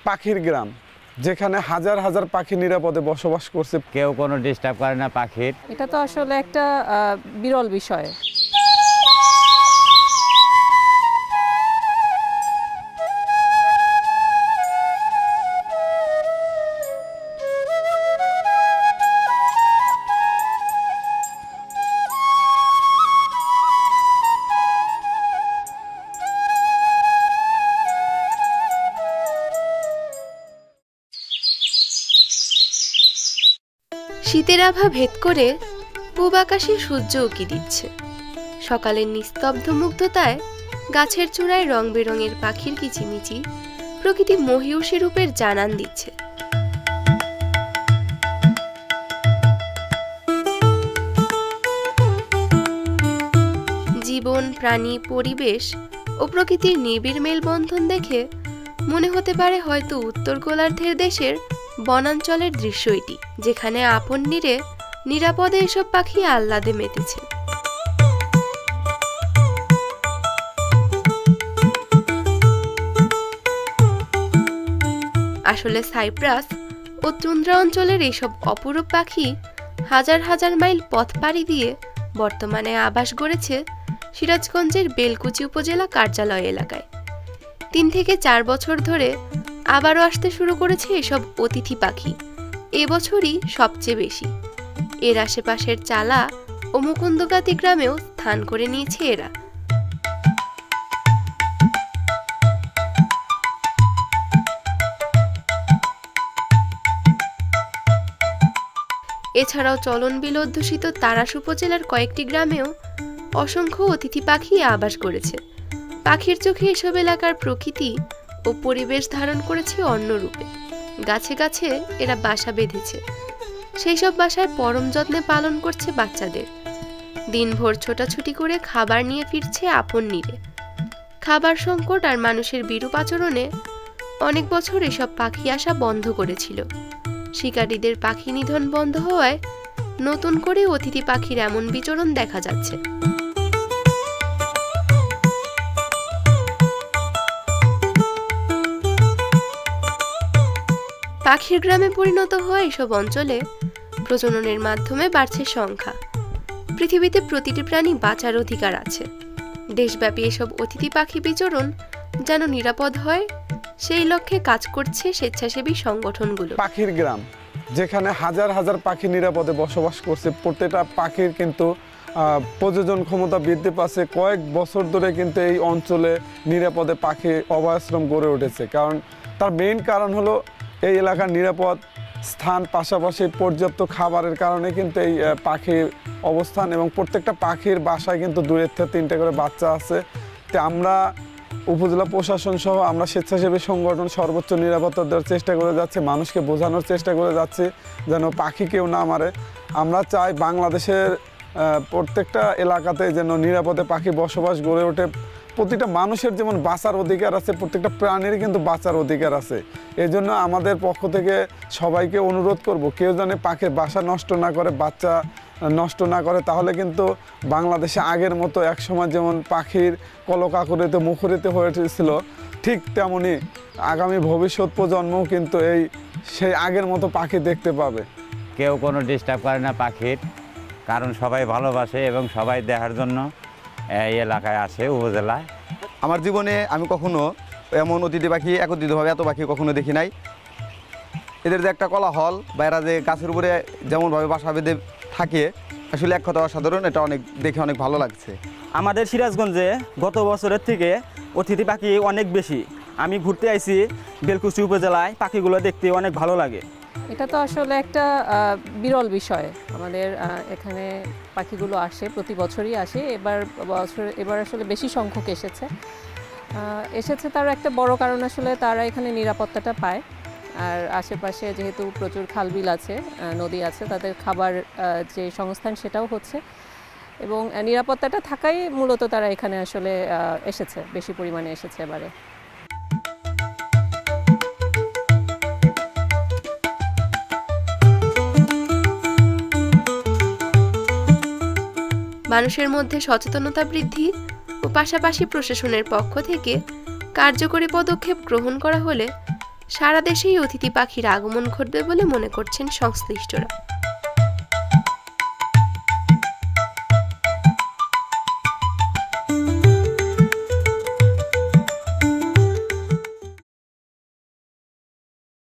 পাখির গ্রাম, যেখানে হাজার হাজার পাখি নিরাপদে বসবাস করছে, কেউ কোনো ডিস্টার্ব করে না পাখির। এটা তো আসলে একটা বিরল বিষয়। শীতের আভা ভেদ করে পূব আকাশে সূর্য উঁকি দিচ্ছে। সকালের নিস্তব্ধ মুগ্ধতায় গাছের চূড়ায় রং বেরঙের পাখির কিচিমিচি প্রকৃতি মহিষী রূপের জানান দিচ্ছে। জীবন, প্রাণী, পরিবেশ ও প্রকৃতির নিবিড় মেলবন্ধন দেখে মনে হতে পারে হয়তো উত্তর গোলার্ধের দেশের বনাঞ্চলের দৃশ্য এটি, যেখানে আপন নীড়ে নিরাপদে এসব পাখি আহ্লাদে মেতেছে। আসলে সাইপ্রাস ও তুন্দ্রা অঞ্চলের এইসব অপরূপ পাখি হাজার হাজার মাইল পথ পাড়ি দিয়ে বর্তমানে আবাস গড়েছে সিরাজগঞ্জের বেলকুচি উপজেলা কার্যালয় এলাকায়। 3 থেকে 4 বছর ধরে আবারও আসতে শুরু করেছে এসব অতিথি পাখি, এবছরই সবচেয়ে বেশি। এর আশেপাশের চালা ও মুকুন্দগাতি গ্রামেও স্থান করে নিয়েছে এরা। এছাড়াও চলনবিল অধ্যুষিত তারাস উপজেলার কয়েকটি গ্রামেও অসংখ্য অতিথি পাখি আবাস করেছে। পাখির চোখে এসব এলাকার প্রকৃতি ও পরিবেশ ধারণ করেছে অন্য রূপে। গাছে গাছে এরা বাসা বেঁধেছে, সেই সব বাসায় পরম যত্নে পালন করছে বাচ্চাদের। দিনভর ছোটাছুটি করে খাবার নিয়ে ফিরছে আপন নীড়ে। খাবার সংকট আর মানুষের বিরূপ আচরণে অনেক বছর এসব পাখি আসা বন্ধ করেছিল। শিকারীদের পাখি নিধন বন্ধ হওয়ায় নতুন করে অতিথি পাখির এমন বিচরণ দেখা যাচ্ছে। পাখির গ্রামে পরিণত হওয়া এসব অঞ্চলে প্রজননের মাধ্যমে বাড়ছে সংখ্যা। পৃথিবীতে প্রতিটি প্রাণী বাঁচার অধিকার আছে। দেশব্যাপী এসব অতিথি পাখি বিচরণ যেন নিরাপদ হয়, সেই লক্ষ্যে কাজ করছে স্বেচ্ছাসেবী সংগঠনগুলো। পাখির গ্রাম, যেখানে হাজার হাজার পাখি নিরাপদে বসবাস করছে। প্রত্যেকটা পাখির কিন্তু প্রজনন ক্ষমতা বৃদ্ধি পাচ্ছে। কয়েক বছর ধরে কিন্তু এই অঞ্চলে নিরাপদে পাখি অভয়াশ্রম গড়ে উঠেছে। কারণ তার মেইন কারণ হলো এই এলাকার নিরাপদ স্থান, পাশাপাশি পর্যাপ্ত খাবারের কারণে কিন্তু এই পাখির অবস্থান, এবং প্রত্যেকটা পাখির বাসায় কিন্তু 2 থেকে 3টে করে বাচ্চা আছে। তো আমরা উপজেলা প্রশাসন সহ আমরা স্বেচ্ছাসেবী সংগঠন সর্বোচ্চ নিরাপত্তা দেওয়ার চেষ্টা করে যাচ্ছি, মানুষকে বোঝানোর চেষ্টা করে যাচ্ছি যেন পাখি কেউ না মারে। আমরা চাই বাংলাদেশের প্রত্যেকটা এলাকাতে যেন নিরাপদে পাখি বসবাস গড়ে ওঠে। প্রতিটা মানুষের যেমন বাঁচার অধিকার আছে, প্রত্যেকটা প্রাণীর কিন্তু বাঁচার অধিকার আছে। এই জন্য আমাদের পক্ষ থেকে সবাইকে অনুরোধ করব, কেউ যেন পাখির বাসা নষ্ট না করে, বাচ্চা নষ্ট না করে। তাহলে কিন্তু বাংলাদেশে আগের মতো একসময় যেমন পাখির কলকাকলিতে মুখরিত হয়েছিল, ঠিক তেমনি আগামী ভবিষ্যৎ প্রজন্মও কিন্তু সেই আগের মতো পাখি দেখতে পাবে। কেউ কোনো ডিস্টার্ব করে না পাখির, কারণ সবাই ভালোবাসে এবং সবাই দেখার জন্য এই এলাকায় আসে উপজেলায়। আমার জীবনে আমি কখনো এমন অতিথি পাখি একত্রিতভাবে এত পাখি কখনো দেখি নাই। এদের যে একটা কোলাহল বা এরা যে গাছের উপরে যেমনভাবে বাসা বেঁধে থাকে, আসলে এক কথা অসাধারণ। এটা দেখে অনেক ভালো লাগছে। আমাদের সিরাজগঞ্জে গত বছরের থেকে অতিথি পাখি অনেক বেশি। আমি ঘুরতে আইছি বেলকুচি উপজেলায়, পাখিগুলো দেখতে অনেক ভালো লাগে। এটা তো আসলে একটা বিরল বিষয়। আমাদের এখানে পাখিগুলো আসে, প্রতি বছরই আসে। এবার আসলে বেশি সংখ্যক এসেছে। তার একটা বড় কারণ আসলে তারা এখানে নিরাপত্তাটা পায়। আর আশেপাশে যেহেতু প্রচুর খালবিল আছে, নদী আছে, তাদের খাবার যে সংস্থান সেটাও হচ্ছে, এবং নিরাপত্তাটা থাকাই মূলত তারা এখানে আসলে এসেছে, বেশি পরিমাণে এসেছে এবারে। মানুষের মধ্যে সচেতনতা বৃদ্ধি ও পাশাপাশি প্রশাসনের পক্ষ থেকে কার্যকরী পদক্ষেপ গ্রহণ করা হলে সারা দেশেই অতিথি পাখির আগমন ঘটবে বলে মনে করছেন সংশ্লিষ্টরা।